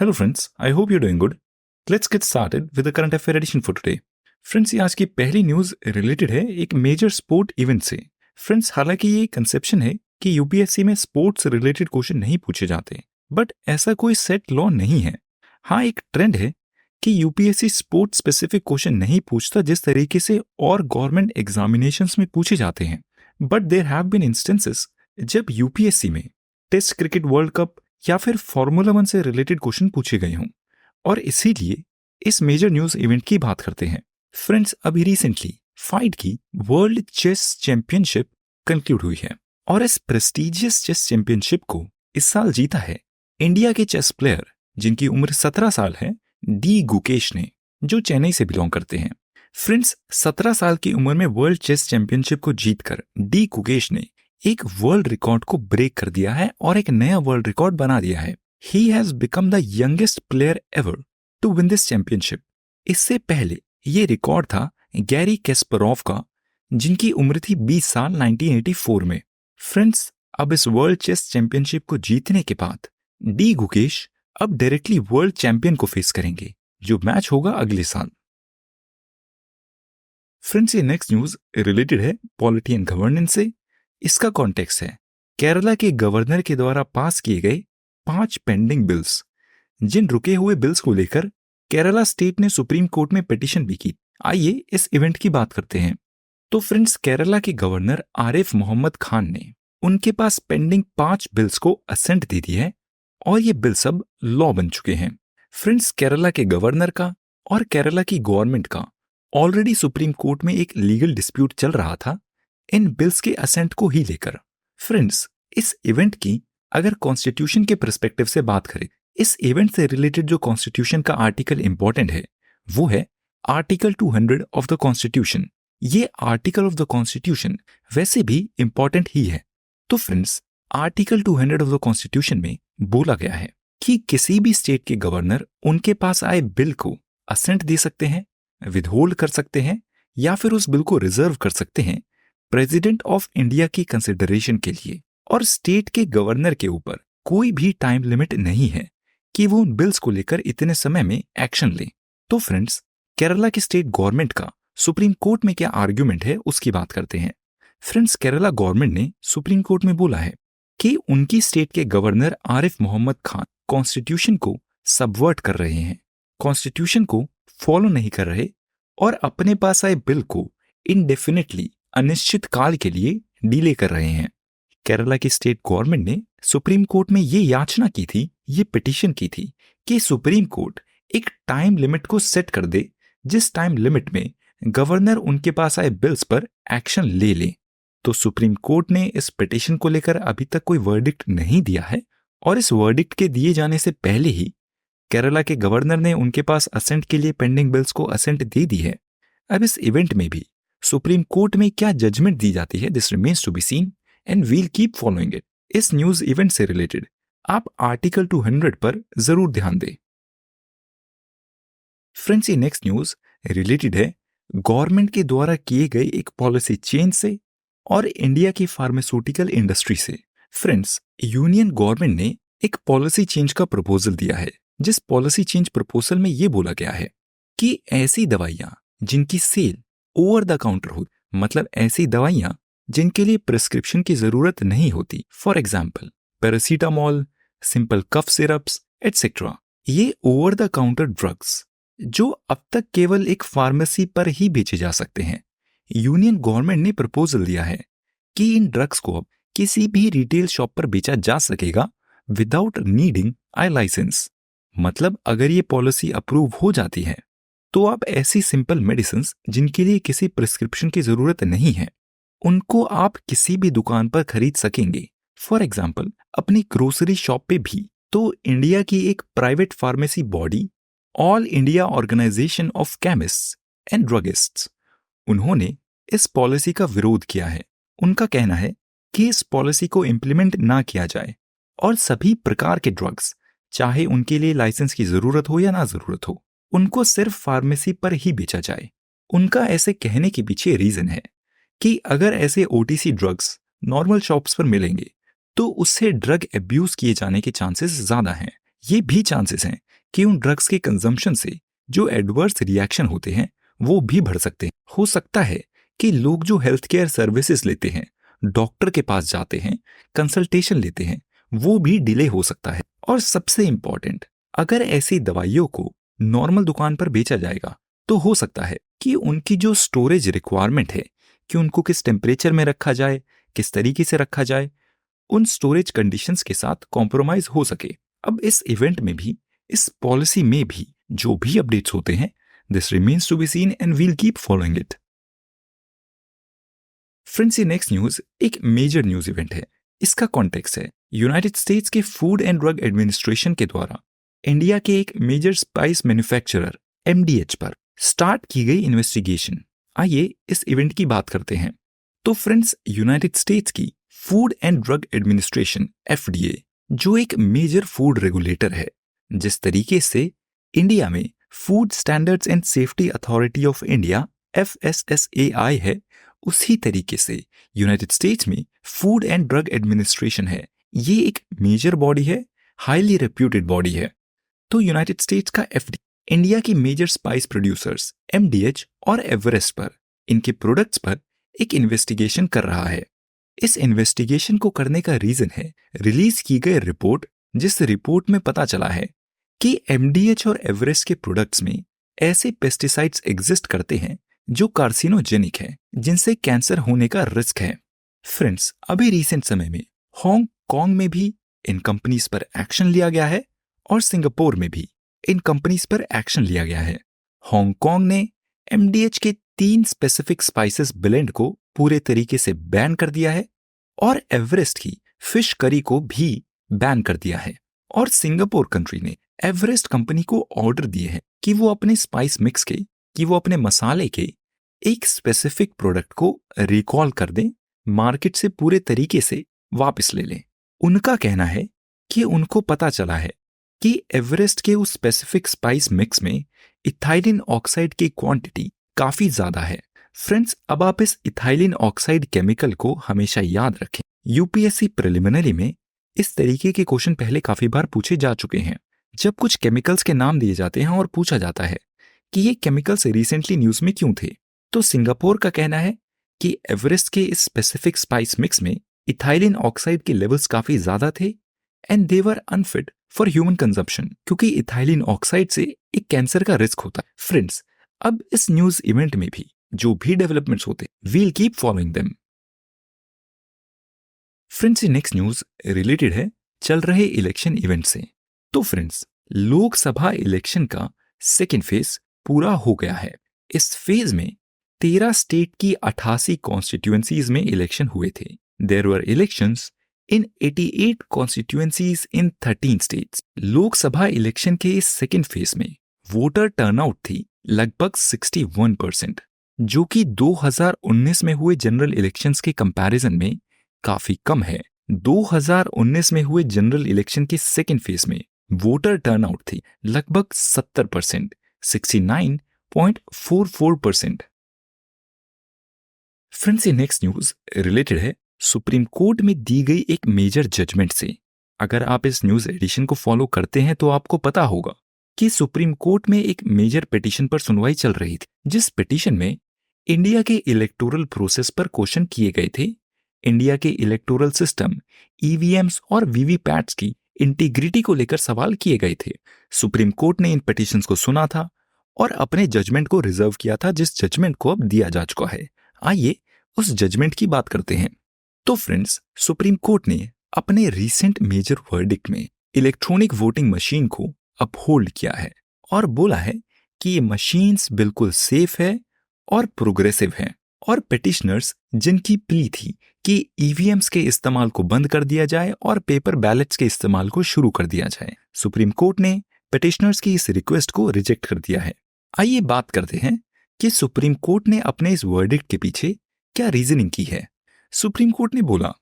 Hello friends, I hope you're doing good. Let's get started with the current affair edition for today. Friends, ये आज की पहली news related है एक major sport event से। Friends, हालांकि ये कंसेप्शन है कि यूपीएससी में स्पोर्ट्स रिलेटेड क्वेश्चन नहीं पूछे जाते, बट ऐसा कोई सेट लॉ नहीं है। हाँ, एक ट्रेंड है कि यूपीएससी स्पोर्ट्स स्पेसिफिक क्वेश्चन नहीं पूछता जिस तरीके से और गवर्नमेंट एग्जामिनेशंस में पूछे जाते हैं। But there have been instances जब यूपीएससी में टेस्ट क्रिकेट वर्ल्ड कप या फिर फार्मूला 1 से रिलेटेड क्वेश्चन पूछे गए हों, और इसीलिए इस मेजर न्यूज इवेंट की बात करते हैं। फ्रेंड्स, अभी रिसेंटली फाइट की वर्ल्ड चेस चैंपियनशिप कंक्लूड हुई है और इस प्रेस्टिजियस चेस चैंपियनशिप को इस साल जीता है इंडिया के चेस प्लेयर जिनकी उम्र 17 साल है, डी गुकेश ने, जो चेन्नई से बिलोंग करते हैं। फ्रेंड्स, 17 साल की उम्र में वर्ल्ड चेस चैंपियनशिप को जीतकर डी गुकेश ने एक वर्ल्ड रिकॉर्ड को ब्रेक कर दिया है और एक नया वर्ल्ड रिकॉर्ड बना दिया है। He has become the youngest player ever to win this championship. इससे पहले ये रिकॉर्ड था गैरी कैस्परोव का, जिनकी उम्र थी 20 साल 1984 में। फ्रेंड्स, अब इस वर्ल्ड चेस चैंपियनशिप को जीतने के बाद डी गुकेश अब डायरेक्टली वर्ल्ड चैंपियन को फेस करेंगे, जो मैच होगा अगले साल। फ्रेंड्स, ये नेक्स्ट न्यूज रिलेटेड है पॉलिटी एंड गवर्नेंस से। इसका कॉन्टेक्स्ट है केरला के गवर्नर के द्वारा पास किए गए 5 पेंडिंग बिल्स। जिन रुके हुए बिल्स को लेकर केरला स्टेट ने सुप्रीम कोर्ट में पिटीशन भी की। आइए इस इवेंट की बात करते हैं। तो फ्रेंड्स, केरला के गवर्नर आरिफ मोहम्मद खान ने उनके पास पेंडिंग 5 बिल्स को असेंट दे दी है और ये बिल्स अब लॉ बन चुके हैं। फ्रेंड्स, केरला के गवर्नर का और केरला की गवर्नमेंट का ऑलरेडी सुप्रीम कोर्ट में एक लीगल डिस्प्यूट चल रहा था इन बिल्स के असेंट को ही लेकर। फ्रेंड्स, इस इवेंट की अगर कॉन्स्टिट्यूशन के पर्सपेक्टिव से बात करें, इस इवेंट से रिलेटेड जो कॉन्स्टिट्यूशन का आर्टिकल इंपॉर्टेंट है वो है आर्टिकल 200 ऑफ द कॉन्स्टिट्यूशन। ये आर्टिकल ऑफ द कॉन्स्टिट्यूशन वैसे भी इंपॉर्टेंट ही है। तो friends, article 200 of the constitution में बोला गया है कि किसी भी स्टेट के गवर्नर उनके पास आए बिल को असेंट दे सकते हैं, विदहोल्ड कर सकते हैं या फिर उस बिल को रिजर्व कर सकते हैं प्रेसिडेंट ऑफ इंडिया की कंसिडरेशन के लिए। और स्टेट के गवर्नर के ऊपर कोई भी टाइम लिमिट नहीं है कि वो उन बिल्स को लेकर इतने समय में एक्शन ले। तो फ्रेंड्स, केरला की स्टेट गवर्नमेंट का सुप्रीम कोर्ट में क्या आर्ग्यूमेंट है उसकी बात करते हैं। फ्रेंड्स, केरला गवर्नमेंट ने सुप्रीम कोर्ट में बोला है कि उनकी स्टेट के गवर्नर आरिफ मोहम्मद खान कॉन्स्टिट्यूशन को सबवर्ट कर रहे हैं, कॉन्स्टिट्यूशन को फॉलो नहीं कर रहे और अपने पास आए बिल को इनडेफिनेटली अनिश्चित काल के लिए डिले कर रहे हैं। केरला की स्टेट गवर्नमेंट ने सुप्रीम कोर्ट में ये याचना की थी, ये पिटीशन की थी कि सुप्रीम कोर्ट एक टाइम लिमिट को सेट कर दे जिस टाइम लिमिट में गवर्नर उनके पास आए बिल्स पर एक्शन ले ले। तो सुप्रीम कोर्ट ने इस पिटीशन को लेकर अभी तक कोई वर्डिक्ट नहीं दिया है और इस वर्डिक्ट के दिए जाने से पहले ही केरला के गवर्नर ने उनके पास असेंट के लिए पेंडिंग बिल्स को असेंट दे दी है। अब इस इवेंट में भी सुप्रीम कोर्ट में क्या जजमेंट दी जाती है, this remains to be seen and we'll keep following it. इस न्यूज इवेंट से रिलेटेड आप आर्टिकल 200 पर जरूर ध्यान दें। फ्रेंड्स, ये नेक्स्ट न्यूज रिलेटेड है गवर्नमेंट के द्वारा किए गए एक पॉलिसी चेंज से और इंडिया की फार्मास्यूटिकल इंडस्ट्री से। फ्रेंड्स, यूनियन गवर्नमेंट ने एक पॉलिसी चेंज का प्रपोजल दिया है, जिस पॉलिसी चेंज प्रपोजल में यह बोला गया है कि ऐसी दवाइयां जिनकी सेल ओवर द काउंटर हो, मतलब ऐसी दवाइयां जिनके लिए प्रिस्क्रिप्शन की जरूरत नहीं होती, for example paracetamol, simple cough syrups etcetera, ये ओवर द काउंटर ड्रग्स जो अब तक केवल एक फार्मेसी पर ही बेचे जा सकते हैं, यूनियन गवर्नमेंट ने प्रपोजल दिया है कि इन ड्रग्स को अब किसी भी रिटेल शॉप पर बेचा जा सकेगा विदाउट नीडिंग आई लाइसेंस। मतलब अगर ये पॉलिसी अप्रूव हो जाती है तो अब ऐसी सिंपल मेडिसिन जिनके लिए किसी प्रिस्क्रिप्शन की जरूरत नहीं है उनको आप किसी भी दुकान पर खरीद सकेंगे, फॉर एग्जाम्पल अपनी ग्रोसरी शॉप पे भी। तो इंडिया की एक private pharmacy body all India organisation of chemists and druggists, उन्होंने इस पॉलिसी का विरोध किया है। उनका कहना है कि इस पॉलिसी को इम्प्लीमेंट ना किया जाए और सभी प्रकार के ड्रग्स, चाहे उनके लिए लाइसेंस की जरूरत हो या ना जरूरत हो, उनको सिर्फ फार्मेसी पर ही बेचा जाए। उनका ऐसे कहने के पीछे रीजन है कि अगर ऐसे ओटीसी ड्रग्स नॉर्मल शॉप्स पर मिलेंगे तो उससे ड्रग एब्यूज किए जाने के चांसेस ज्यादा हैं ये भी चांसेस हैं कि उन ड्रग्स के कंजम्पशन से जो एडवर्स रिएक्शन होते हैं वो भी बढ़ सकते हैं। हो सकता है कि लोग जो हेल्थ केयर सर्विसेज लेते हैं, डॉक्टर के पास जाते हैं, कंसल्टेशन लेते हैं, वो भी डिले हो सकता है। और सबसे इंपॉर्टेंट, अगर ऐसी दवाइयों को नॉर्मल दुकान पर बेचा जाएगा तो हो सकता है कि उनकी जो स्टोरेज रिक्वायरमेंट है कि उनको किस टेम्परेचर में रखा जाए, किस तरीके से रखा जाए, उन स्टोरेज कंडीशंस के साथ कॉम्प्रोमाइज हो सके। अब इस इवेंट में भी, इस पॉलिसी में भी जो भी अपडेट्स होते हैं, this remains to be seen and we'll keep following it. Friends, ये नेक्स्ट न्यूज एक मेजर न्यूज इवेंट है। इसका कॉन्टेक्स्ट है यूनाइटेड स्टेट्स के फूड एंड ड्रग एडमिनिस्ट्रेशन के द्वारा इंडिया के एक मेजर स्पाइस मैन्युफैक्चरर एमडीएच पर स्टार्ट की गई इन्वेस्टिगेशन। आइए इस इवेंट की बात करते हैं। तो फ्रेंड्स, यूनाइटेड स्टेट्स की food and drug administration FDA, जो एक मेजर फूड रेगुलेटर है, जिस तरीके से इंडिया में food standards and safety authority of India FSSAI है, उसी तरीके से यूनाइटेड स्टेट्स में फूड एंड ड्रग एडमिनिस्ट्रेशन है। ये एक मेजर बॉडी है, हाईली रेप्यूटेड बॉडी है। तो यूनाइटेड स्टेट्स का एफडीए इंडिया की मेजर स्पाइस प्रोड्यूसर्स एमडीएच और एवरेस्ट पर, इनके प्रोडक्ट्स पर एक इन्वेस्टिगेशन कर रहा है। इस इन्वेस्टिगेशन को करने का रीजन है रिलीज की गई रिपोर्ट, जिस रिपोर्ट में पता चला है कि एमडीएच और एवरेस्ट के प्रोडक्ट्स में ऐसे पेस्टिसाइड्स एग्जिस्ट करते हैं जो कार्सिनोजेनिक है, जिनसे कैंसर होने का रिस्क है। फ्रेंड्स, अभी रिसेंट समय में हांगकांग में भी इन कंपनीज पर एक्शन लिया गया है और सिंगापुर में भी इन कंपनीज पर एक्शन लिया गया है। हांगकांग ने एमडीएच के 3 स्पेसिफिक स्पाइसेस ब्लेंड को पूरे तरीके से बैन कर दिया है और एवरेस्ट की फिश करी को भी बैन कर दिया है। और सिंगापुर कंट्री ने एवरेस्ट कंपनी को ऑर्डर दिए हैं कि वो अपने स्पाइस मिक्स के, कि वो अपने मसाले के एक स्पेसिफिक प्रोडक्ट को रिकॉल कर दें, मार्केट से पूरे तरीके से वापस ले लें। उनका कहना है कि उनको पता चला है कि एवरेस्ट के उस स्पेसिफिक स्पाइस मिक्स में इथाइलिन ऑक्साइड की क्वांटिटी काफी ज्यादा है। फ्रेंड्स, अब आप इस इथाइलिन ऑक्साइड केमिकल को हमेशा याद रखें। यूपीएससी प्रिलिमिनरी में इस तरीके के क्वेश्चन पहले काफी बार पूछे जा चुके हैं। जब कुछ केमिकल्स के नाम दिए जाते हैं और पूछा जाता है कि ये केमिकल्स रिसेंटली न्यूज में क्यों थे, तो सिंगापुर का कहना है कि एवरेस्ट के इस स्पेसिफिक स्पाइस मिक्स में इथाइलिन ऑक्साइड के लेवल्स काफी ज्यादा थे and they were unfit for human consumption, क्योंकि इथाइलिन ऑक्साइड से एक कैंसर का रिस्क होता है। फ्रेंड्स, अब इस न्यूज इवेंट में भी जो भी डेवलपमेंट्स होते, we'll keep following them. Friends, ये नेक्स्ट न्यूज रिलेटेड है चल रहे इलेक्शन इवेंट से। तो फ्रेंड्स, लोकसभा इलेक्शन का सेकेंड फेज पूरा हो गया है। इस फेज में 13 स्टेट की 88 कॉन्स्टिट्यूएंसीज में इलेक्शन हुए थे। There were elections in 88 constituencies in 13 states. Lok Sabha election के इस सेकेंड फेज में वोटर टर्नआउट थी लगभग 61%, जो कि 2019 में हुए जनरल इलेक्शंस के कंपैरिजन में काफी कम है। 2019 में हुए जनरल इलेक्शन के सेकेंड फेज में वोटर टर्नआउट थी लगभग 70%, 69.44%। फ्रेंड्स, ये नेक्स्ट न्यूज रिलेटेड है सुप्रीम कोर्ट में दी गई एक मेजर जजमेंट से। अगर आप इस न्यूज एडिशन को फॉलो करते हैं तो आपको पता होगा कि सुप्रीम कोर्ट में एक मेजर पिटीशन पर सुनवाई चल रही थी, जिस पिटीशन में इंडिया के इलेक्टोरल प्रोसेस पर क्वेश्चन किए गए थे। इंडिया के इलेक्टोरल सिस्टम, ईवीएम्स और वीवीपैट्स की इंटीग्रिटी को लेकर सवाल किए गए थे। सुप्रीम कोर्ट ने इन पिटीशंस को सुना था और अपने जजमेंट को रिजर्व किया था, जिस जजमेंट को अब दिया जा चुका है। आइए उस जजमेंट की बात करते हैं। तो फ्रेंड्स, सुप्रीम कोर्ट ने अपने रीसेंट मेजर वर्डिक्ट में इलेक्ट्रॉनिक वोटिंग मशीन को अपहोल्ड किया है और बोला है कि ये मशीन्स बिल्कुल सेफ है और प्रोग्रेसिव है। और पिटिशनर्स जिनकी प्ली थी कि ईवीएम्स के इस्तेमाल को बंद कर दिया जाए और पेपर बैलेट्स के इस्तेमाल को शुरू कर दिया जाए, सुप्रीम कोर्ट ने पिटिशनर्स की इस रिक्वेस्ट को रिजेक्ट कर दिया है। आइए बात करते हैं कि सुप्रीम कोर्ट ने अपने इस वर्डिक्ट के पीछे क्या रीजनिंग की है। सुप्रीम कोर्ट ने बोला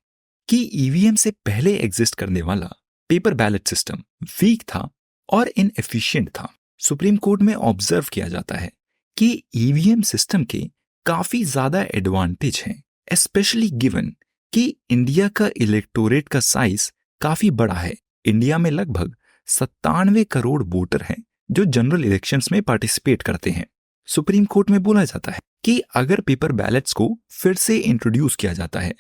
कि ईवीएम से पहले एग्जिस्ट करने वाला पेपर बैलेट सिस्टम वीक था और इनएफिशिएंट था। सुप्रीम कोर्ट में ऑब्जर्व किया जाता है कि ईवीएम सिस्टम के काफी ज्यादा एडवांटेज हैं, स्पेशली गिवन कि इंडिया का इलेक्टोरेट का साइज काफी बड़ा है। इंडिया में लगभग 97 करोड़ वोटर हैं जो जनरल इलेक्शंस में पार्टिसिपेट करते हैं। सुप्रीम कोर्ट में बोला जाता है कि अगर पेपर बैलेट्स को फिर से इंट्रोड्यूस किया जाता है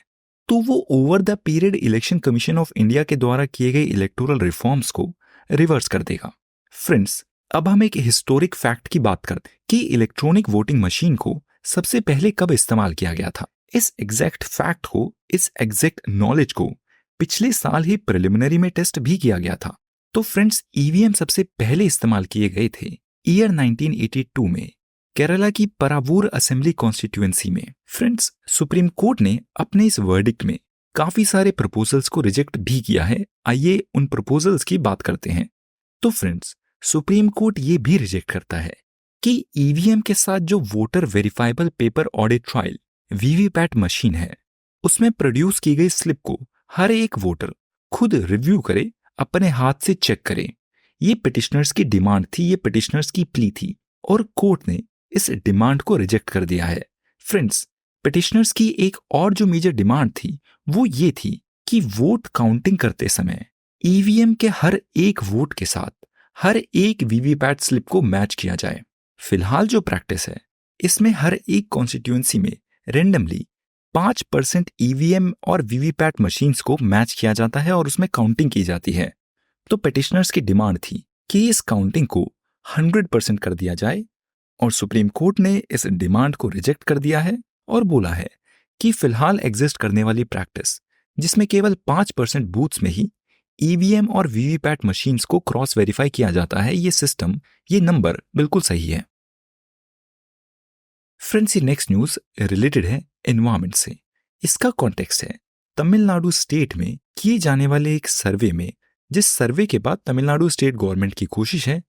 तो वो over the period election commission of India के द्वारा किए गए इलेक्टोरल रिफॉर्म्स को रिवर्स कर देगा। फ्रेंड्स, अब हम एक हिस्टोरिक फैक्ट की बात करते हैं कि इलेक्ट्रॉनिक वोटिंग मशीन को सबसे पहले कब इस्तेमाल किया गया था। इस एग्जैक्ट फैक्ट को, इस एग्जैक्ट नॉलेज को पिछले साल ही प्रिलिमिनरी में टेस्ट भी किया गया था। तो फ्रेंड्स, ईवीएम सबसे पहले इस्तेमाल किए गए थे ईयर 1982 में केरला की परावूर असेंबली कॉन्स्टिट्यूएंसी में। फ्रेंड्स, सुप्रीम कोर्ट ने अपने इस वर्डिक्ट में काफी सारे प्रपोजल्स को रिजेक्ट भी किया है। आइए उन प्रपोजल्स की बात करते हैं। तो फ्रेंड्स, सुप्रीम कोर्ट ये भी रिजेक्ट करता है कि ईवीएम के साथ जो voter verifiable paper audit trial VVPAT machine है, उसमें प्रोड्यूस की गई स्लिप को हर एक वोटर खुद रिव्यू करे, अपने हाथ से चेक करे। ये पिटिशनर्स की डिमांड थी, ये पिटिशनर्स की प्ली थी और कोर्ट ने इस डिमांड को रिजेक्ट कर दिया है। फ्रेंड्स, पिटिशनर्स की एक और जो मेजर डिमांड थी वो ये थी कि वोट काउंटिंग करते समय ईवीएम के हर एक वोट के साथ हर एक वीवीपैट स्लिप को मैच किया जाए। फिलहाल जो प्रैक्टिस है, इसमें हर एक कॉन्स्टिट्यूएंसी में रेंडमली 5% ईवीएम और वीवीपैट मशीन्स को मैच किया जाता है और उसमें काउंटिंग की जाती है। तो पिटिशनर्स की डिमांड थी कि इस काउंटिंग को 100% कर दिया जाए और सुप्रीम कोर्ट ने इस डिमांड को रिजेक्ट कर दिया है और बोला है कि फिलहाल एग्जिस्ट करने वाली प्रैक्टिस जिसमें केवल 5% बूथ्स में ही ईवीएम और वीवीपैट मशीन्स को क्रॉस वेरीफाई किया जाता है, ये सिस्टम, ये नंबर बिल्कुल सही है। फ्रेंड्स, ये नेक्स्ट न्यूज रिलेटेड है एनवायरमेंट से। इसका कॉन्टेक्स्ट है तमिलनाडु स्टेट में किए जाने वाले एक सर्वे में, जिस सर्वे के बाद तमिलनाडु स्टेट गवर्नमेंट की कोशिश है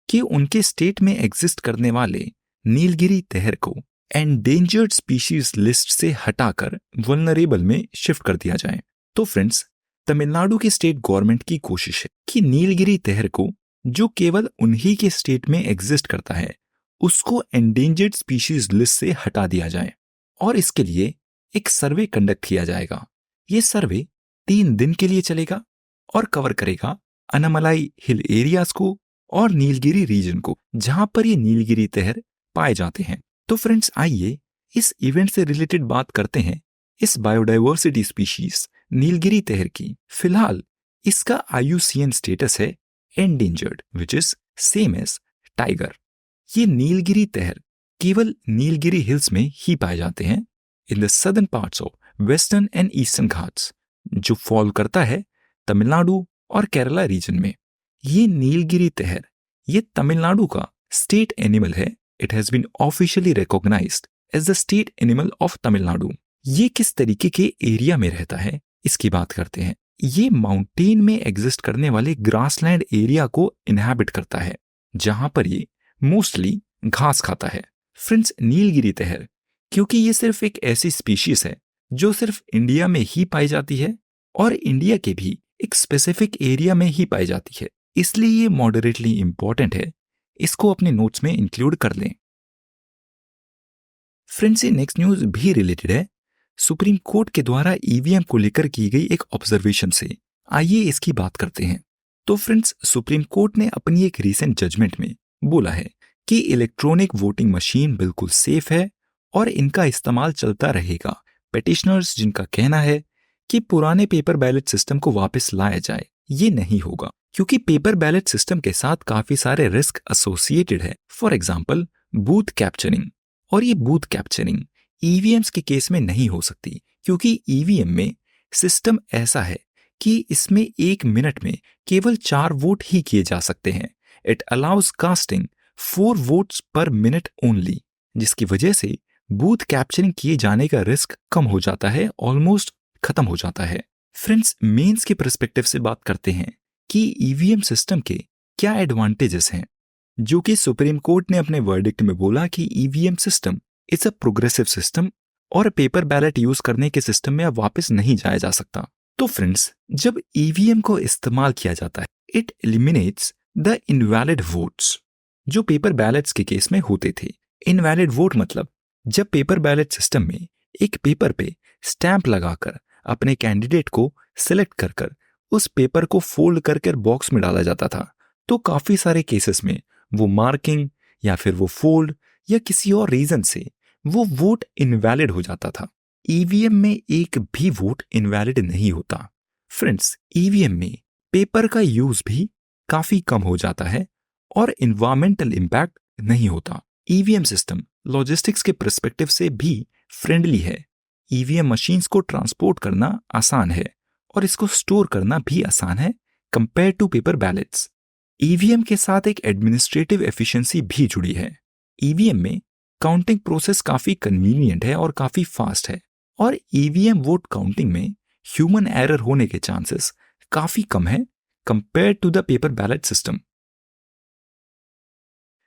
कि उनके स्टेट में एग्जिस्ट करने वाले नीलगिरी तहर को एंडेंजर्ड स्पीशीज लिस्ट से हटाकर वल्नरेबल में शिफ्ट कर दिया जाए। तो फ्रेंड्स, तमिलनाडु की स्टेट गवर्नमेंट की कोशिश है कि नीलगिरी तहर को, जो केवल उन्हीं के स्टेट में एग्जिस्ट करता है, उसको एंडेंजर्ड स्पीशीज लिस्ट से हटा दिया जाए और इसके लिए एक सर्वे कंडक्ट किया जाएगा। ये सर्वे 3 दिन के लिए चलेगा और कवर करेगा अनामलाई हिल एरियाज को और नीलगिरी रीजन को, जहां पर ये नीलगिरी तहर पाए जाते हैं। तो फ्रेंड्स, आइए इस इवेंट से रिलेटेड बात करते हैं इस बायोडाइवर्सिटी स्पीशीज नीलगिरी तहर की। फिलहाल इसका IUCN स्टेटस है endangered, which is same as tiger. ये नीलगिरी तहर केवल नीलगिरी हिल्स में ही पाए जाते हैं in the southern parts of western and eastern Ghats, जो फॉल करता है तमिलनाडु और केरला रीजन में। ये नीलगिरी तहर, ये तमिलनाडु का स्टेट एनिमल है। It has been officially recognised as the state animal of Tamil Nadu. ये किस तरीके के एरिया में रहता है, इसकी बात करते हैं। ये माउंटेन में एग्जिस्ट करने वाले ग्रासलैंड एरिया को इनहैबिट करता है, जहां पर ये मोस्टली घास खाता है। फ्रेंड्स, नीलगिरी तहर, क्योंकि ये सिर्फ एक ऐसी स्पीशीज है जो सिर्फ इंडिया में ही पाई जाती है और इंडिया के भी एक स्पेसिफिक एरिया में ही पाई जाती है, इसलिए ये मॉडरेटली इंपॉर्टेंट है। इसको अपने नोट्स में इंक्लूड कर लें। फ्रेंड्स, ये नेक्स्ट न्यूज भी रिलेटेड है सुप्रीम कोर्ट के द्वारा ईवीएम को लेकर की गई एक ऑब्जर्वेशन से। आइए इसकी बात करते हैं। तो फ्रेंड्स, सुप्रीम कोर्ट ने अपनी एक रीसेंट जजमेंट में बोला है कि इलेक्ट्रॉनिक वोटिंग मशीन बिल्कुल सेफ है और इनका इस्तेमाल चलता रहेगा। पिटिशनर्स जिनका कहना है कि पुराने पेपर बैलेट सिस्टम को वापस लाया जाए, ये नहीं होगा, क्योंकि पेपर बैलेट सिस्टम के साथ काफी सारे रिस्क एसोसिएटेड है। फॉर एग्जाम्पल, बूथ कैप्चरिंग, और ये बूथ कैप्चरिंग ईवीएम्स के केस में नहीं हो सकती, क्योंकि ईवीएम में सिस्टम ऐसा है कि इसमें 1 मिनट में केवल 4 वोट ही किए जा सकते हैं। इट अलाउज कास्टिंग 4 वोट्स पर मिनट ओनली, जिसकी वजह से बूथ कैप्चरिंग किए जाने का रिस्क कम हो जाता है, ऑलमोस्ट खत्म हो जाता है। फ्रेंड्स, मेंस के पर्सपेक्टिव से बात करते हैं कि ईवीएम सिस्टम के क्या एडवांटेजेस हैं, जो कि सुप्रीम कोर्ट ने अपने वर्डिक्ट में बोला कि EVM system it's a progressive system और पेपर बैलेट यूज करने के सिस्टम में अब वापस नहीं जाया जा सकता। तो फ्रेंड्स, जब ईवीएम को इस्तेमाल किया जाता है, it eliminates the invalid votes जो पेपर बैलेट्स के केस में होते थे। इनवैलिड वोट मतलब जब पेपर बैलेट सिस्टम में एक पेपर पे स्टैंप लगाकर अपने कैंडिडेट को सिलेक्ट कर उस पेपर को फोल्ड कर बॉक्स में डाला जाता था तो काफ़ी सारे केसेस में वो मार्किंग या फिर वो फोल्ड या किसी और रीज़न से वो वोट इनवैलिड हो जाता था। ईवीएम में एक भी वोट इनवैलिड नहीं होता। फ्रेंड्स, ईवीएम में पेपर का यूज भी काफ़ी कम हो जाता है और इन्वायरमेंटल इम्पैक्ट नहीं होता। ईवीएम सिस्टम लॉजिस्टिक्स के पर्सपेक्टिव से भी फ्रेंडली है। ईवीएम मशीन्स को ट्रांसपोर्ट करना आसान है और इसको स्टोर करना भी आसान है compare to paper ballots. EVM के साथ एक एडमिनिस्ट्रेटिव एफिशिएंसी भी जुड़ी है। ईवीएम में काउंटिंग प्रोसेस काफ़ी कन्वीनियंट है और काफ़ी फास्ट है और ईवीएम वोट काउंटिंग में ह्यूमन एरर होने के चांसेस काफ़ी कम है compare to the paper ballot system.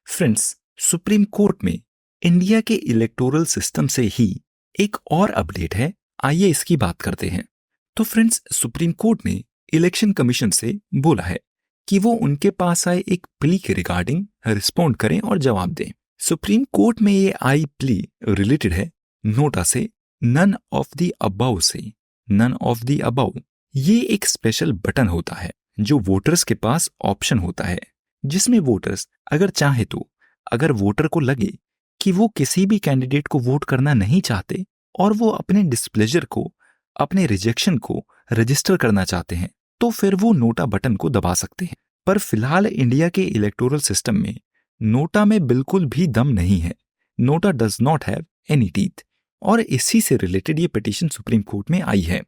Friends, supreme court में इंडिया के इलेक्टोरल सिस्टम से ही एक और अपडेट है, आइए इसकी बात करते हैं। तो फ्रेंड्स, सुप्रीम कोर्ट ने इलेक्शन कमीशन से बोला है कि वो उनके पास आए एक प्ली के रिगार्डिंग रिस्पॉन्ड करें और जवाब दें। सुप्रीम कोर्ट में ये आई प्ली रिलेटेड है नोटा से, नन ऑफ द अबाउ से। नन ऑफ द अबाउ ये एक स्पेशल बटन होता है जो वोटर्स के पास ऑप्शन होता है, जिसमें वोटर्स अगर चाहे तो, अगर वोटर को लगे कि वो किसी भी कैंडिडेट को वोट करना नहीं चाहते और वो अपने डिस्प्लेजर को, अपने रिजेक्शन को रजिस्टर करना चाहते हैं, तो फिर वो नोटा बटन को दबा सकते हैं। पर फिलहाल इंडिया के इलेक्टोरल सिस्टम में नोटा में बिल्कुल भी दम नहीं है। NOTA does not have any teeth और इसी से रिलेटेड ये पिटीशन सुप्रीम कोर्ट में आई है।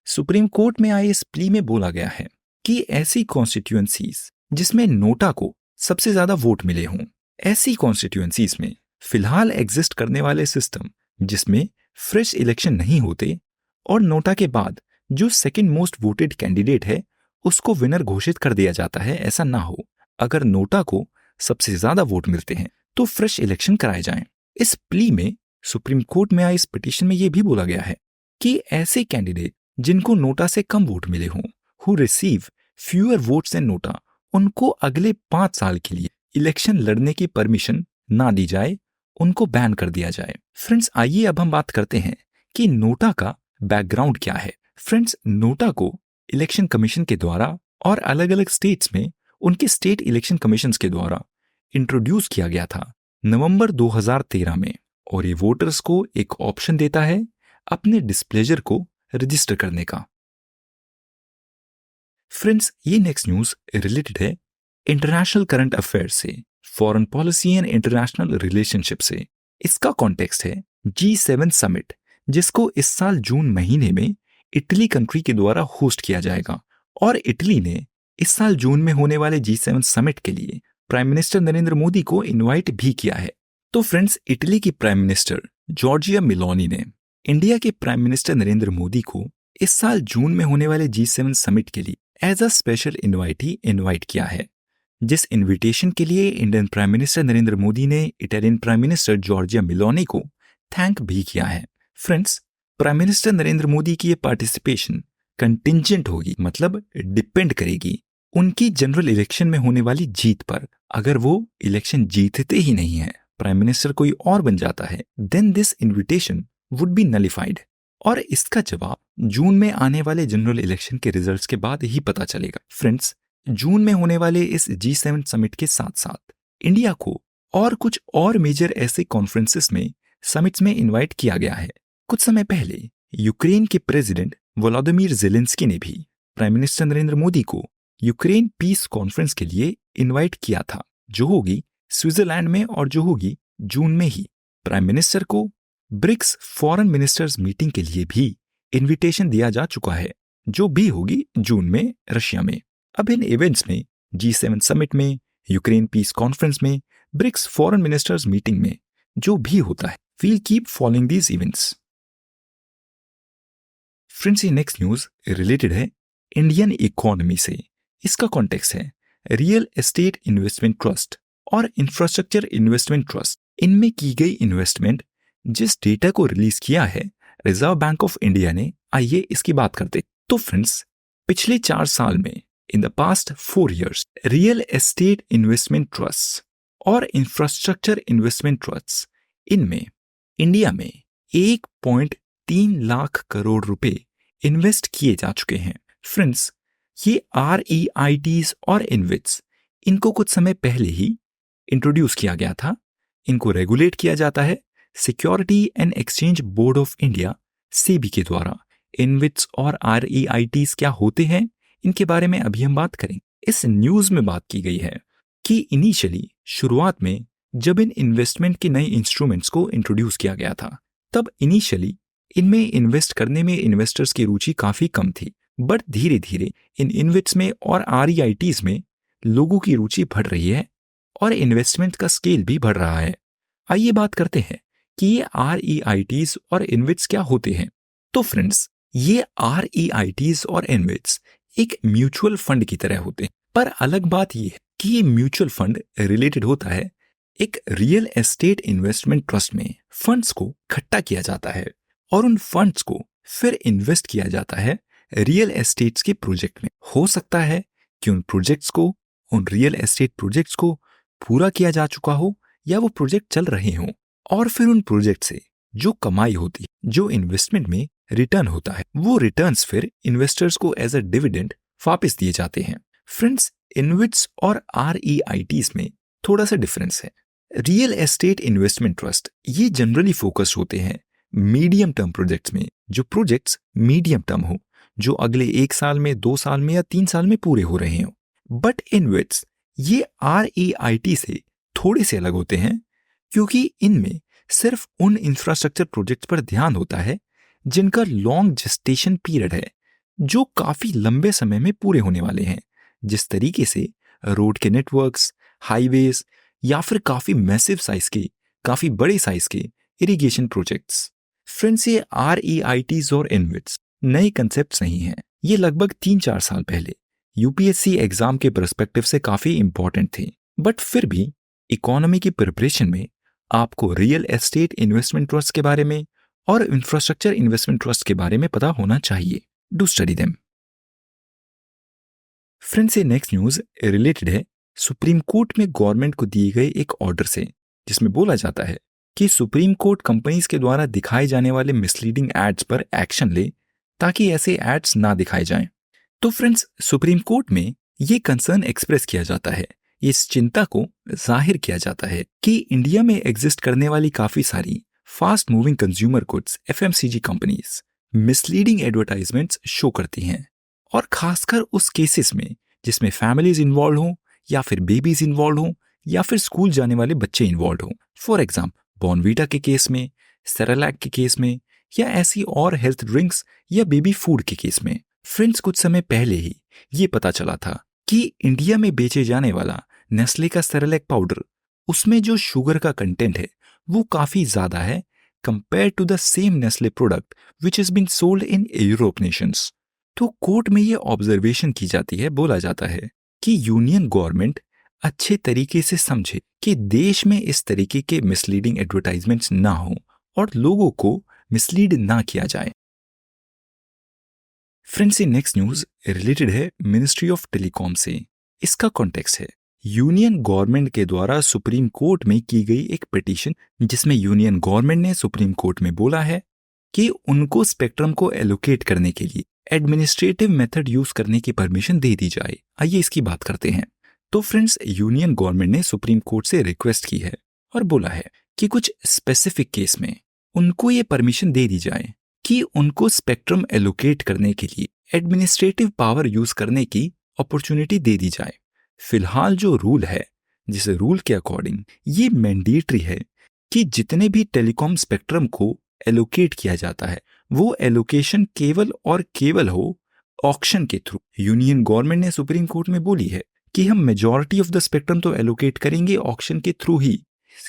सुप्रीम कोर्ट में आई इस प्ली में बोला गया है कि ऐसी कॉन्स्टिट्यूएंसीज जिसमें नोटा को सबसे ज्यादा वोट मिले हों, ऐसी कॉन्स्टिट्यूएंसीज में फिलहाल एग्जिस्ट करने वाले सिस्टम जिसमें फ्रेश इलेक्शन नहीं होते और नोटा के बाद जो सेकंड मोस्ट वोटेड कैंडिडेट है उसको विनर घोषित कर दिया जाता है, ऐसा ना हो। अगर नोटा को सबसे ज्यादा वोट मिलते हैं तो फ्रेश इलेक्शन कराए जाएं। इस प्ली में सुप्रीम कोर्ट में आई इस पिटीशन में यह भी बोला गया है कि ऐसे कैंडिडेट जिनको नोटा से कम वोट मिले हों, who receive fewer votes and NOTA, उनको अगले 5 साल के लिए इलेक्शन लड़ने की परमिशन ना दी जाए, उनको बैन कर दिया जाए। फ्रेंड्स, आइए अब हम बात करते हैं कि नोटा का बैकग्राउंड क्या है। फ्रेंड्स, नोटा को इलेक्शन कमीशन के द्वारा और अलग अलग स्टेट्स में उनके स्टेट इलेक्शन कमीशंस के द्वारा इंट्रोड्यूस किया गया था नवंबर 2013 में और ये वोटर्स को एक ऑप्शन देता है अपने डिस्प्लेजर को रजिस्टर करने का। फ्रेंड्स, ये नेक्स्ट न्यूज रिलेटेड है इंटरनेशनल करंट अफेयर से, foreign policy and international relationship से। इसका कॉन्टेक्स्ट है G7 समिट, जिसको इस साल जून महीने में इटली कंट्री के द्वारा होस्ट किया जाएगा और इटली ने इस साल जून में होने वाले G7 समिट के लिए प्राइम मिनिस्टर नरेंद्र मोदी को इनवाइट भी किया है। तो फ्रेंड्स, इटली की प्राइम मिनिस्टर जॉर्जिया मेलोनी ने इंडिया के प्राइम मिनिस्टर नरेंद्र मोदी को इस साल जून में होने वाले G7 समिट के लिए as a special invitee invite किया है, जिस इनविटेशन के लिए Indian prime minister Narendra Modi ने Italian prime minister Giorgia Meloni को थैंक भी किया है। Friends, prime minister Narendra Modi की ये पार्टिसिपेशन कंटिंजेंट होगी, मतलब डिपेंड करेगी उनकी जनरल इलेक्शन में होने वाली जीत पर। अगर वो इलेक्शन जीतते ही नहीं है, प्राइम मिनिस्टर कोई और बन जाता है, then this invitation would be nullified और इसका जवाब जून में आने वाले जनरल इलेक्शन के रिजल्ट्स के बाद ही पता चलेगा। फ्रेंड्स, जून में होने वाले इस G7 समिट के साथ साथ इंडिया को और कुछ और मेजर ऐसे कॉन्फ्रेंसेस में, समिट्स में इनवाइट किया गया है। कुछ समय पहले यूक्रेन के प्रेसिडेंट वोलोदिमीर ज़ेलेंस्की ने भी प्राइम मिनिस्टर नरेंद्र मोदी को यूक्रेन पीस कॉन्फ्रेंस के लिए इनवाइट किया था, जो होगी स्विट्जरलैंड में और जो होगी जून में ही। प्राइम मिनिस्टर को ब्रिक्स फॉरेन मिनिस्टर्स मीटिंग के लिए भी इनविटेशन दिया जा चुका है, जो भी होगी जून में रशिया में। अब इन इवेंट्स में, G7 समिट में, यूक्रेन पीस कॉन्फ्रेंस में, ब्रिक्स फॉरेन मिनिस्टर्स मीटिंग में जो भी होता है, we'll keep following these events. Friends, ये नेक्स्ट न्यूज रिलेटेड है इंडियन इकोनॉमी से। इसका कॉन्टेक्स्ट है रियल एस्टेट इन्वेस्टमेंट ट्रस्ट और इंफ्रास्ट्रक्चर इन्वेस्टमेंट ट्रस्ट। इनमें की गई इन्वेस्टमेंट जिस डेटा को रिलीज किया है रिजर्व बैंक ऑफ इंडिया ने, आइए इसकी बात करते। तो फ्रेंड्स, पिछले 4 साल में, in the past 4 years, real estate investment trust और इंफ्रास्ट्रक्चर इन्वेस्टमेंट ट्रस्ट, इनमें इंडिया में 1.3 लाख करोड़ रुपए इन्वेस्ट किए जा चुके हैं। फ्रेंड्स, ये REITs और इन्विट्स इनको कुछ समय पहले ही इंट्रोड्यूस किया गया था। इनको रेगुलेट किया जाता है security and exchange board of India SEBI के द्वारा। इनविट्स और REITs क्या होते हैं, इनके बारे में अभी हम बात करें। इस न्यूज में बात की गई है कि इनिशियली शुरुआत में जब इन इन्वेस्टमेंट के नए इंस्ट्रूमेंट्स को इंट्रोड्यूस किया गया था, तब इनिशियली इनमें इन्वेस्ट करने में इन्वेस्टर्स की रुचि काफी कम थी। बट धीरे धीरे इन इन्वेट्स में और REITs में लोगों की रुचि बढ़ रही है और इन्वेस्टमेंट का स्केल भी बढ़ रहा है। आइए बात करते हैं कि ये REITs और इन्वेट्स क्या होते हैं। तो फ्रेंड्स, ये REITs और इन्वेट्स एक म्यूचुअल फंड की तरह होते हैं, पर अलग बात ये है कि ये म्यूचुअल फंड रिलेटेड होता है एक रियल एस्टेट इन्वेस्टमेंट ट्रस्ट में। फंड्स को इकट्ठा किया जाता है और उन फंड्स को फिर इन्वेस्ट किया जाता है रियल एस्टेट्स के प्रोजेक्ट में। हो सकता है कि उन रियल एस्टेट प्रोजेक्ट्स को पूरा किया जा चुका हो या वो प्रोजेक्ट चल रहे हों, और फिर उन प्रोजेक्ट से जो कमाई होती, जो इन्वेस्टमेंट में रिटर्न होता है, वो रिटर्न्स फिर इन्वेस्टर्स को एज अ डिविडेंड वापस दिए जाते हैं। फ्रेंड्स, इन्वेट्स और REITs में थोड़ा सा डिफरेंस है। रियल एस्टेट इन्वेस्टमेंट ट्रस्ट ये जनरली फोकस्ड होते हैं मीडियम टर्म प्रोजेक्ट्स में, जो प्रोजेक्ट्स मीडियम टर्म हो, जो अगले 1 साल में, 2 साल में या 3 साल में पूरे हो रहे हो। बट इन्वेट्स ये REIT से थोड़े से अलग होते हैं, क्योंकि इनमें सिर्फ उन इंफ्रास्ट्रक्चर प्रोजेक्ट्स पर ध्यान होता है जिनका लॉन्ग जेस्टेशन पीरियड है, जो काफी लंबे समय में पूरे होने वाले हैं, जिस तरीके से रोड के नेटवर्क्स, हाईवेज या फिर काफी मैसिव साइज के, काफी बड़े साइज के इरिगेशन प्रोजेक्ट्स। फ्रेंड्स, ये REITs और इन्वेट्स नए कंसेप्ट नहीं हैं। ये लगभग 3-4 साल पहले UPSC एग्जाम के पर्सपेक्टिव से काफी इंपॉर्टेंट थे, बट फिर भी इकोनॉमी की प्रिपरेशन में आपको रियल एस्टेट इन्वेस्टमेंट ट्रस्ट के बारे में और इंफ्रास्ट्रक्चर इन्वेस्टमेंट ट्रस्ट के बारे में पता होना चाहिए। Do study them. फ्रेंड्स, ये नेक्स्ट न्यूज रिलेटेड है सुप्रीम कोर्ट में गवर्नमेंट को दिए गए एक ऑर्डर से, जिसमें बोला जाता है कि सुप्रीम कोर्ट कंपनीज के द्वारा दिखाए जाने वाले मिसलीडिंग एड्स पर एक्शन ले ताकि ऐसे एड्स ना दिखाए जाएं। तो फ्रेंड्स, सुप्रीम कोर्ट में ये कंसर्न एक्सप्रेस किया जाता है, इस चिंता को जाहिर किया जाता है कि इंडिया में एग्जिस्ट करने वाली काफी सारी fast moving consumer goods FMCG companies misleading advertisements show करती हैं, और खासकर उस केसेस में जिसमें फैमिलीज इन्वॉल्व हों या फिर बेबीज इन्वॉल्व हों या फिर स्कूल जाने वाले बच्चे इन्वॉल्व हों। फॉर एग्जाम्पल, बॉर्नवीटा के केस में, सेरेलैक के केस में, या ऐसी और हेल्थ ड्रिंक्स या बेबी फूड के केस में। फ्रेंड्स, कुछ समय पहले ही ये पता चला था कि इंडिया में बेचे जाने वाला नेस्ले का सेरेलैक पाउडर, उसमें जो शुगर का कंटेंट है वो काफी ज्यादा है compare to the same Nestle product which is been sold in Europe nations. तो कोर्ट में ये ऑब्जर्वेशन की जाती है, बोला जाता है कि यूनियन गवर्नमेंट अच्छे तरीके से समझे कि देश में इस तरीके के मिसलीडिंग एडवर्टाइजमेंट्स ना हो और लोगों को मिसलीड ना किया जाए। फ्रेंड्स, ये नेक्स्ट न्यूज रिलेटेड है मिनिस्ट्री ऑफ टेलीकॉम से। इसका कॉन्टेक्स्ट है यूनियन गवर्नमेंट के द्वारा सुप्रीम कोर्ट में की गई एक पिटीशन, जिसमें यूनियन गवर्नमेंट ने सुप्रीम कोर्ट में बोला है कि उनको स्पेक्ट्रम को एलोकेट करने के लिए एडमिनिस्ट्रेटिव मेथड यूज करने की परमिशन दे दी जाए। आइए इसकी बात करते हैं। तो फ्रेंड्स, यूनियन गवर्नमेंट ने सुप्रीम कोर्ट से रिक्वेस्ट की है और बोला है कि कुछ स्पेसिफिक केस में उनको ये परमिशन दे दी जाए कि उनको स्पेक्ट्रम एलोकेट करने के लिए एडमिनिस्ट्रेटिव पावर यूज करने की अपॉर्चुनिटी दे दी जाए। फिलहाल जो रूल है, जिस रूल के अकॉर्डिंग ये मैंडेटरी है कि जितने भी टेलीकॉम स्पेक्ट्रम को एलोकेट किया जाता है वो एलोकेशन केवल और केवल हो ऑक्शन के थ्रू। यूनियन गवर्नमेंट ने सुप्रीम कोर्ट में बोली है कि हम मेजॉरिटी ऑफ द स्पेक्ट्रम तो एलोकेट करेंगे ऑक्शन के थ्रू ही,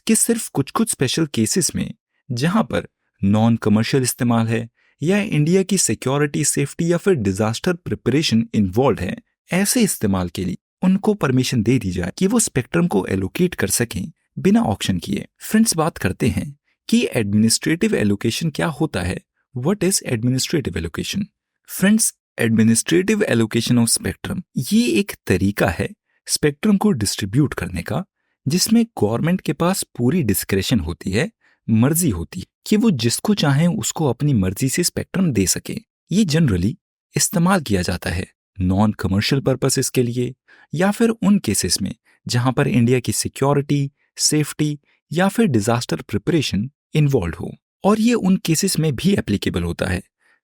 कि सिर्फ कुछ कुछ स्पेशल केसेस में जहां पर नॉन कमर्शियल इस्तेमाल है या इंडिया की सिक्योरिटी, सेफ्टी या फिर डिजास्टर प्रिपरेशन इन्वॉल्व है, ऐसे इस्तेमाल के लिए उनको परमिशन दे दी जाए कि वो स्पेक्ट्रम को एलोकेट कर सकें बिना ऑक्शन किए। फ्रेंड्स, बात करते हैं कि एडमिनिस्ट्रेटिव एलोकेशन क्या होता है। What is administrative allocation? Friends, administrative allocation of spectrum ये एक तरीका है स्पेक्ट्रम को डिस्ट्रीब्यूट करने का, जिसमें गवर्नमेंट के पास पूरी डिस्क्रेशन होती है, मर्जी होती है कि वो जिसको चाहे उसको अपनी मर्जी से स्पेक्ट्रम दे सके। ये जनरली इस्तेमाल किया जाता है नॉन कमर्शियल पर्पसेस के लिए, या फिर उन केसेस में जहां पर इंडिया की सिक्योरिटी, सेफ्टी या फिर डिजास्टर प्रिपरेशन इन्वॉल्व हो। और ये उन केसेस में भी एप्लीकेबल होता है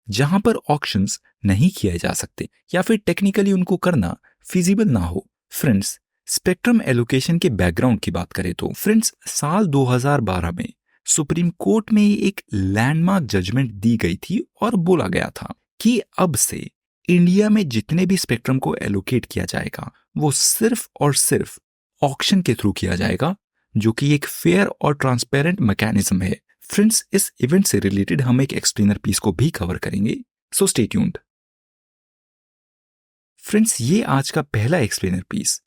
जहां पर ऑक्शंस नहीं किए जा सकते या फिर टेक्निकली उनको करना फिजिबल ना हो। फ्रेंड्स, स्पेक्ट्रम एलोकेशन के बैकग्राउंड की बात करें तो फ्रेंड्स, साल 2012 में सुप्रीम कोर्ट में एक लैंडमार्क जजमेंट दी गई थी और बोला गया था कि अब से इंडिया में जितने भी स्पेक्ट्रम को एलोकेट किया जाएगा वो सिर्फ और सिर्फ ऑक्शन के थ्रू किया जाएगा, जो कि एक फेयर और ट्रांसपेरेंट मैकेनिज्म है। फ्रेंड्स, इस इवेंट से रिलेटेड हम एक एक्सप्लेनर पीस को भी कवर करेंगे, सो स्टे ट्यून्ड। फ्रेंड्स, ये आज का पहला एक्सप्लेनर पीस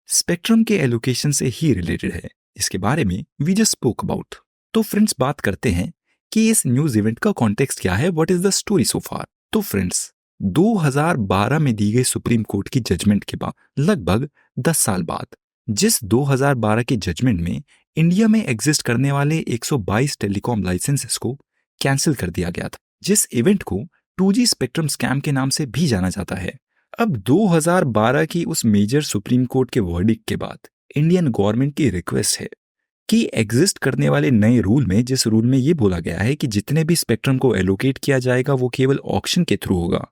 स्पेक्ट्रम के एलोकेशन से ही रिलेटेड है। इसके बारे में वी जस्ट स्पोक अबाउट। तो फ्रेंड्स, बात करते हैं कि इस न्यूज इवेंट का कॉन्टेक्स्ट क्या है, what is the story so far. तो फ्रेंड्स, 2012 में दी गई सुप्रीम कोर्ट की जजमेंट के बाद लगभग 10 साल बाद, जिस 2012 के जजमेंट में इंडिया में एग्जिस्ट करने वाले 122 टेलीकॉम लाइसेंसेस को कैंसिल कर दिया गया था, जिस इवेंट को 2G स्पेक्ट्रम स्कैम के नाम से भी जाना जाता है। अब 2012 की उस मेजर सुप्रीम कोर्ट के वर्डिक्ट के बाद इंडियन गवर्नमेंट की रिक्वेस्ट है कि एग्जिस्ट करने वाले नए रूल में, जिस रूल में ये बोला गया है कि जितने भी स्पेक्ट्रम को एलोकेट किया जाएगा वो केवल ऑक्शन के थ्रू होगा,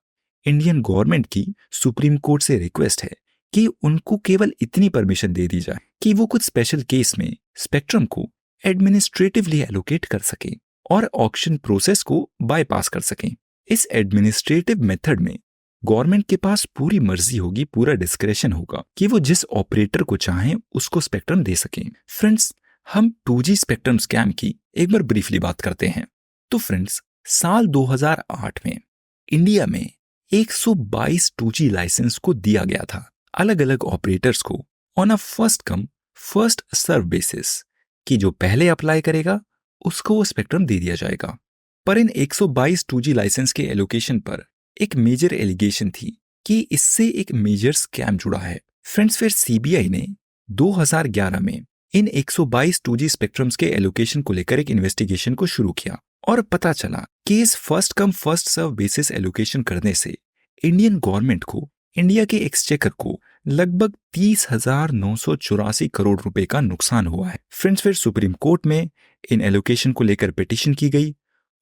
इंडियन गवर्नमेंट की सुप्रीम कोर्ट से रिक्वेस्ट है कि उनको केवल इतनी परमिशन दे दी जाए कि वो कुछ स्पेशल केस में स्पेक्ट्रम को एडमिनिस्ट्रेटिवली एलोकेट कर सकें और ऑक्शन प्रोसेस को बाईपास कर सकें। इस एडमिनिस्ट्रेटिव मेथड में गवर्नमेंट के पास पूरी मर्जी होगी, पूरा डिस्क्रेशन होगा कि वो जिस ऑपरेटर को चाहें उसको स्पेक्ट्रम दे सकें। फ्रेंड्स, हम 2G स्पेक्ट्रम स्कैम की एक बार ब्रीफली बात करते हैं। तो फ्रेंड्स, साल 2008 में इंडिया में 122 2G लाइसेंस को दिया गया था अलग अलग ऑपरेटर्स को on a first come first serve basis, कि जो पहले अप्लाई करेगा उसको वो स्पेक्ट्रम दे दिया जाएगा। पर इन 122 2G लाइसेंस के एलोकेशन पर एक मेजर एलिगेशन थी कि इससे एक मेजर स्कैम जुड़ा है। फ्रेंड्स, फिर सीबीआई ने 2011 में इन 122 2G स्पेक्ट्रम्स के एलोकेशन को लेकर एक इन्वेस्टिगेशन को शुरू किया और पता चला कि इस first come first serve basis allocation करने से इंडियन गवर्नमेंट को, इंडिया के एक्सचेकर को लगभग 30,984 करोड़ रुपए का नुकसान हुआ है। फ्रेंड्स, फिर सुप्रीम कोर्ट में इन एलोकेशन को लेकर पिटीशन की गई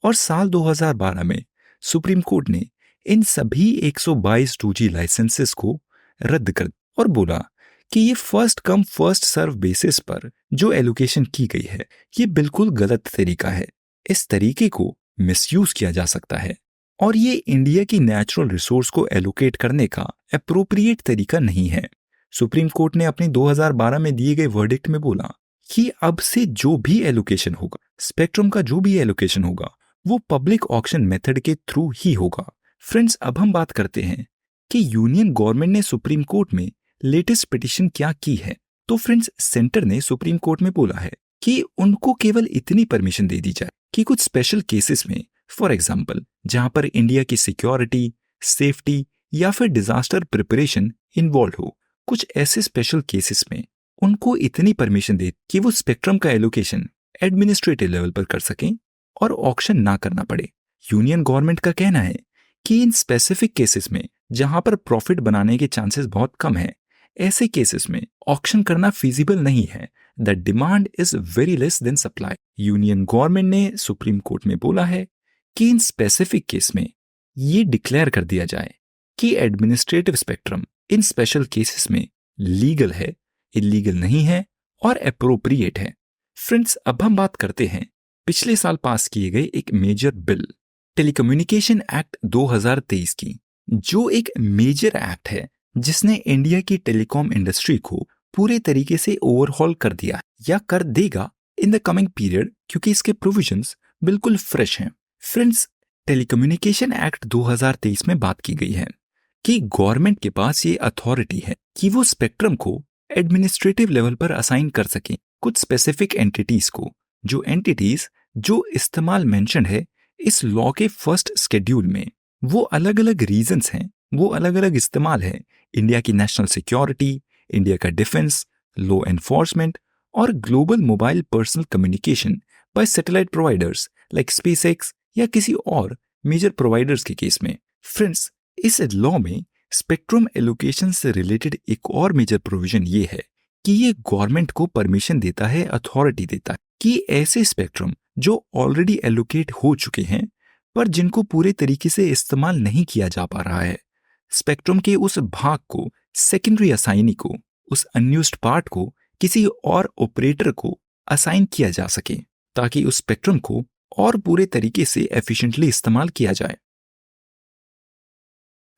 और साल 2012 में सुप्रीम कोर्ट ने इन सभी 122 2G लाइसेंसेस को रद्द कर और बोला कि ये first come first serve basis पर जो एलोकेशन की गई है ये बिल्कुल गलत तरीका है। इस तरीके को मिसयूज किया जा सकता है और ये इंडिया की नेचुरल रिसोर्स को एलोकेट करने का एप्रोप्रिएट तरीका नहीं है। सुप्रीम कोर्ट ने अपनी 2012 में दिए गए वर्डिक्ट में बोला कि अब से जो भी एलोकेशन होगा, स्पेक्ट्रम का जो भी एलोकेशन होगा, वो पब्लिक ऑक्शन मेथड के थ्रू ही होगा। फ्रेंड्स, अब हम बात करते हैं कि यूनियन गवर्नमेंट ने सुप्रीम कोर्ट में लेटेस्ट पिटीशन क्या की है। तो फ्रेंड्स, सेंटर ने सुप्रीम कोर्ट में बोला है कि उनको केवल इतनी परमिशन दे दी जाए कि कुछ स्पेशल केसेस में, फॉर एग्जांपल जहां पर इंडिया की सिक्योरिटी, सेफ्टी या फिर डिजास्टर प्रिपरेशन इन्वॉल्व हो, कुछ ऐसे स्पेशल केसेस में उनको इतनी परमिशन दे कि वो स्पेक्ट्रम का एलोकेशन एडमिनिस्ट्रेटिव लेवल पर कर सकें और ऑक्शन ना करना पड़े। यूनियन गवर्नमेंट का कहना है कि इन स्पेसिफिक केसेस में जहां पर प्रॉफिट बनाने के चांसेस बहुत कम है, ऐसे केसेस में ऑक्शन करना फिजिबल नहीं है। The demand is very less than supply. Union government ने सुप्रीम कोर्ट में बोला है कि इन स्पेसिफिक केस में ये डिक्लेयर कर दिया जाए कि एडमिनिस्ट्रेटिव स्पेक्ट्रम इन स्पेशल केसेस में लीगल है, इलीगल नहीं है और एप्रोप्रिएट है। फ्रेंड्स, अब हम बात करते हैं पिछले साल पास किए गए एक मेजर बिल, टेलीकम्युनिकेशन एक्ट 2023 की, जो एक मेजर एक्ट है जिसने इंडिया की टेलीकॉम इंडस्ट्री को पूरे तरीके से ओवरहॉल कर दिया या कर देगा इन द कमिंग पीरियड, क्योंकि इसके प्रोविजंस बिल्कुल फ्रेश हैं। फ्रेंड्स, टेलीकम्युनिकेशन एक्ट 2023 में बात की गई है कि गवर्नमेंट के पास ये अथॉरिटी है कि वो स्पेक्ट्रम को एडमिनिस्ट्रेटिव लेवल पर असाइन कर सके कुछ स्पेसिफिक एंटिटीज को, जो एंटिटीज जो इस्तेमाल मेंशन है इस लॉ के फर्स्ट शेड्यूल में। वो अलग अलग रीजंस हैं, वो अलग अलग इस्तेमाल है इंडिया की नेशनल सिक्योरिटी, इंडिया का डिफेंस, लॉ एनफोर्समेंट और global mobile personal communication bye satellite providers like SpaceX या किसी और मेजर प्रोवाइडर्स के केस में। फ्रेंड्स, इस लॉ में स्पेक्ट्रम एलोकेशन से रिलेटेड एक और मेजर प्रोविजन ये है कि ये गवर्नमेंट को परमिशन देता है, अथॉरिटी देता है कि ऐसे स्पेक्ट्रम जो ऑलरेडी एलोकेट हो चुके हैं पर जिनको पूरे तरीके से इस्तेमाल नहीं किया जा पा रहा है, स्पेक्ट्रम के उस भाग को, सेकेंडरी असाइनी को, उस अनयूज्ड पार्ट को किसी और ऑपरेटर को असाइन किया जा सके ताकि उस स्पेक्ट्रम को और पूरे तरीके से एफिशिएंटली इस्तेमाल किया जाए।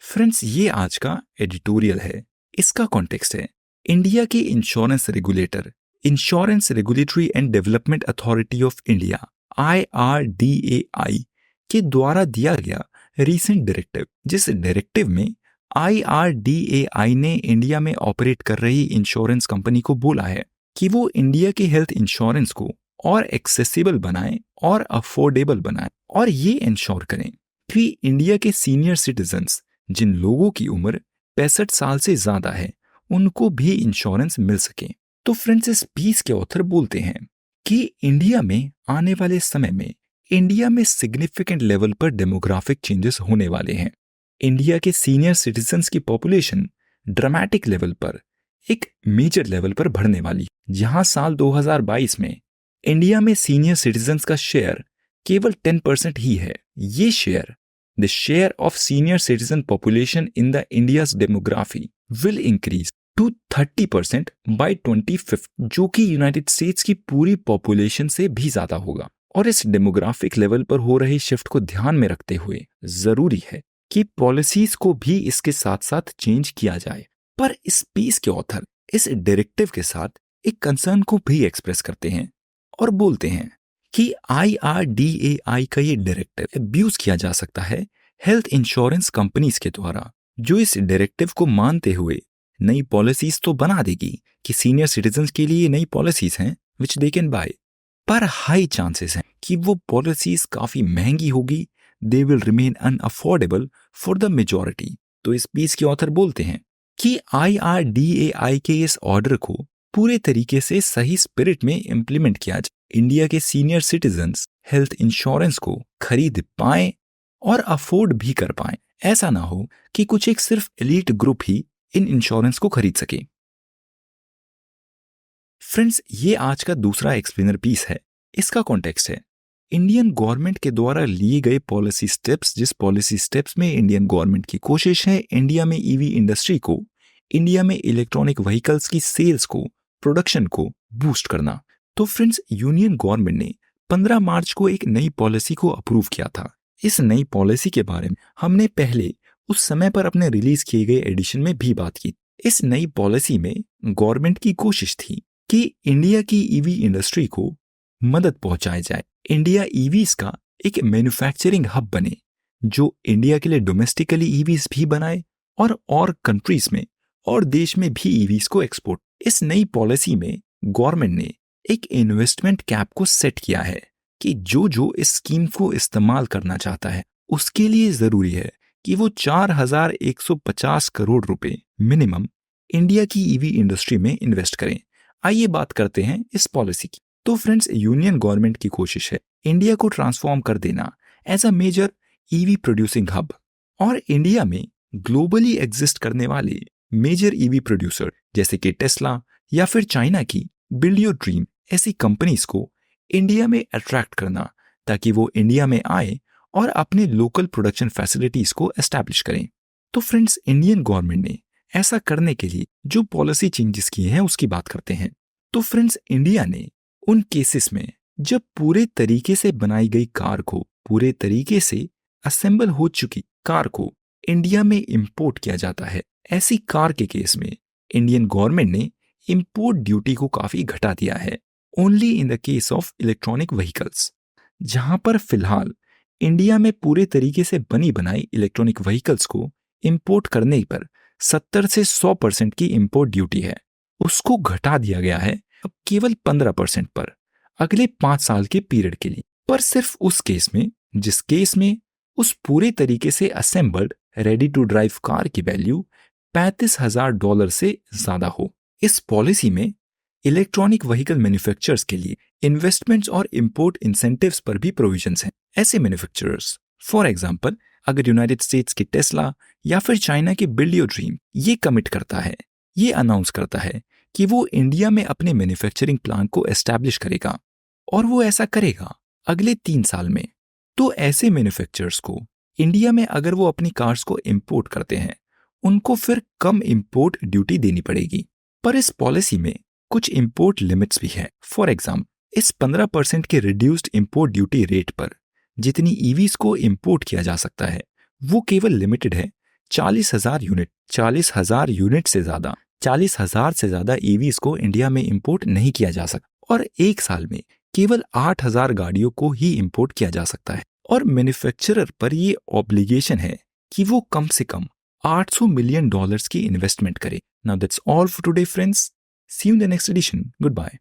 फ्रेंड्स, ये आज का एडिटोरियल है। इसका कॉन्टेक्स्ट है इंडिया के insurance regulator, insurance regulatory and development authority of India IRDAI के द्वारा दिया गया रीसेंट डायरेक्टिव, जिस डायरेक्टिव में IRDAI ने इंडिया में ऑपरेट कर रही इंश्योरेंस कंपनी को बोला है कि वो इंडिया के हेल्थ इंश्योरेंस को और एक्सेसिबल बनाएं और अफोर्डेबल बनाएं और ये इंश्योर करें कि इंडिया के सीनियर सिटीजन्स, जिन लोगों की उम्र 65 साल से ज्यादा है, उनको भी इंश्योरेंस मिल सके। तो फ्रेंड्स, इस पीस के ऑथर बोलते हैं कि इंडिया में आने वाले समय में इंडिया में सिग्निफिकेंट लेवल पर डेमोग्राफिक चेंजेस होने वाले हैं। इंडिया के सीनियर सिटीजन्स की पॉपुलेशन ड्रामेटिक लेवल पर, एक मेजर लेवल पर बढ़ने वाली, जहां साल 2022 में इंडिया में सीनियर सिटीजन्स का शेयर केवल 10% ही है। ये share, the share of senior citizen population in the India's demography will increase to 30% by 2050, जो कि यूनाइटेड स्टेट्स की पूरी पॉपुलेशन से भी ज्यादा होगा। और इस डेमोग्राफिक लेवल पर हो रही शिफ्ट को ध्यान में रखते हुए जरूरी है कि पॉलिसीज को भी इसके साथ साथ चेंज किया जाए। पर इस पीस के ऑथर इस डायरेक्टिव के साथ एक कंसर्न को भी एक्सप्रेस करते हैं और बोलते हैं कि IRDAI का ये डायरेक्टिव अब्यूज किया जा सकता है हेल्थ इंश्योरेंस कंपनीज के द्वारा, जो इस डायरेक्टिव को मानते हुए नई पॉलिसीज तो बना देगी कि सीनियर सिटीजन्स के लिए नई पॉलिसीज हैं विच दे कैन बाय, पर हाई चांसेस हैं कि वो पॉलिसीज काफी महंगी होगी, they will remain unaffordable for the majority. तो इस पीस के ऑथर बोलते हैं कि IRDAI के इस ऑर्डर को पूरे तरीके से सही स्पिरिट में इम्प्लीमेंट किया जाए, इंडिया के सीनियर सिटीजन्स हेल्थ इंश्योरेंस को खरीद पाएं और अफोर्ड भी कर पाएं। ऐसा ना हो कि कुछ एक सिर्फ elite group he in insurance को खरीद सके। फ्रेंड्स, ये आज का दूसरा एक्सप्लेनर पीस है। इसका कॉन्टेक्स्ट है इंडियन गवर्नमेंट के द्वारा लिए गए पॉलिसी स्टेप्स, जिस पॉलिसी स्टेप्स में इंडियन गवर्नमेंट की कोशिश है इंडिया में ईवी इंडस्ट्री को, इंडिया में इलेक्ट्रॉनिक व्हीकल्स की सेल्स को, प्रोडक्शन को बूस्ट करना। तो फ्रेंड्स, यूनियन गवर्नमेंट ने 15 मार्च को एक नई पॉलिसी को अप्रूव किया था। इस नई पॉलिसी के बारे में हमने पहले उस समय पर अपने रिलीज किए गए एडिशन में भी बात की। इस नई पॉलिसी में गवर्नमेंट की कोशिश थी कि इंडिया की ईवी इंडस्ट्री को मदद पहुंचाई जाए, इंडिया ईवीज का एक मैन्युफैक्चरिंग हब बने जो इंडिया के लिए डोमेस्टिकली ईवीज भी बनाए और कंट्रीज में और देश में भी ईवीज को एक्सपोर्ट। इस नई पॉलिसी में गवर्नमेंट ने एक इन्वेस्टमेंट कैप को सेट किया है कि जो इस स्कीम को इस्तेमाल करना चाहता है उसके लिए जरूरी है कि वो 4150 करोड़ रुपए मिनिमम इंडिया की ईवी इंडस्ट्री में इन्वेस्ट करें। आइए बात करते हैं इस पॉलिसी की। तो फ्रेंड्स, यूनियन गवर्नमेंट की कोशिश है इंडिया को ट्रांसफॉर्म कर देना as a major EV producing hub, और इंडिया में ग्लोबली एग्जिस्ट करने वाले मेजर ईवी प्रोड्यूसर जैसे कि टेस्ला या फिर चाइना की बिल्ड योर ड्रीम ऐसी कंपनीज को इंडिया में अट्रैक्ट करना ताकि वो इंडिया में आए और अपने लोकल प्रोडक्शन फैसिलिटीज को एस्टैब्लिश करें। तो फ्रेंड्स, इंडियन गवर्नमेंट ने ऐसा करने के लिए जो पॉलिसी चेंजेस किए हैं उसकी बात करते हैं। तो फ्रेंड्स, इंडिया ने उन केसेस में जब पूरे तरीके से बनाई गई कार को, पूरे तरीके से असेंबल हो चुकी कार को इंडिया में इंपोर्ट किया जाता है, ऐसी कार के केस में इंडियन गवर्नमेंट ने इंपोर्ट ड्यूटी को काफी घटा दिया है only in the case of electronic vehicles, जहां पर फिलहाल इंडिया में पूरे तरीके से बनी बनाई इलेक्ट्रॉनिक व्हीकल्स को इंपोर्ट करने पर 70 से 100% की इंपोर्ट ड्यूटी है, उसको घटा दिया गया है अब केवल 15% पर अगले 5 साल के पीरियड के लिए, पर सिर्फ उस केस में जिस केस में उस पूरे तरीके से assembled ready to drive car की वैल्यू $35,000 से ज्यादा हो। इस पॉलिसी में इलेक्ट्रॉनिक व्हीकल मैन्युफैक्चरर्स के लिए इन्वेस्टमेंट्स और इंपोर्ट इंसेंटिव्स पर भी प्रोविजंस हैं। ऐसे मैन्युफैक्चरर्स, फॉर एग्जांपल अगर यूनाइटेड स्टेट्स की टेस्ला या फिर चाइना की बिल्ड योर ड्रीम ये कमिट करता है, ये अनाउंस करता है कि वो इंडिया में अपने मैन्युफैक्चरिंग प्लांट को एस्टैब्लिश करेगा और वो ऐसा करेगा अगले 3 साल में, तो ऐसे मैन्युफैक्चरर्स को इंडिया में अगर वो अपनी कार्स को इंपोर्ट करते हैं, उनको फिर कम इंपोर्ट ड्यूटी देनी पड़ेगी। पर इस पॉलिसी में कुछ इंपोर्ट लिमिट्स भी है। फॉर एग्जाम्पल, इस 15% के रिड्यूस्ड इंपोर्ट ड्यूटी रेट पर जितनी ईवीज को इंपोर्ट किया जा सकता है वो केवल लिमिटेड है 40,000 यूनिट। 40,000 यूनिट से ज्यादा 40,000 से ज्यादा ईवीज को इंडिया में इंपोर्ट नहीं किया जा सकता और एक साल में केवल 8,000 गाड़ियों को ही इंपोर्ट किया जा सकता है। और मैन्युफैक्चरर पर ये ऑब्लिगेशन है कि वो कम से कम $800 मिलियन की इन्वेस्टमेंट करे। Now that's all for today friends, see you in the next edition, good bye.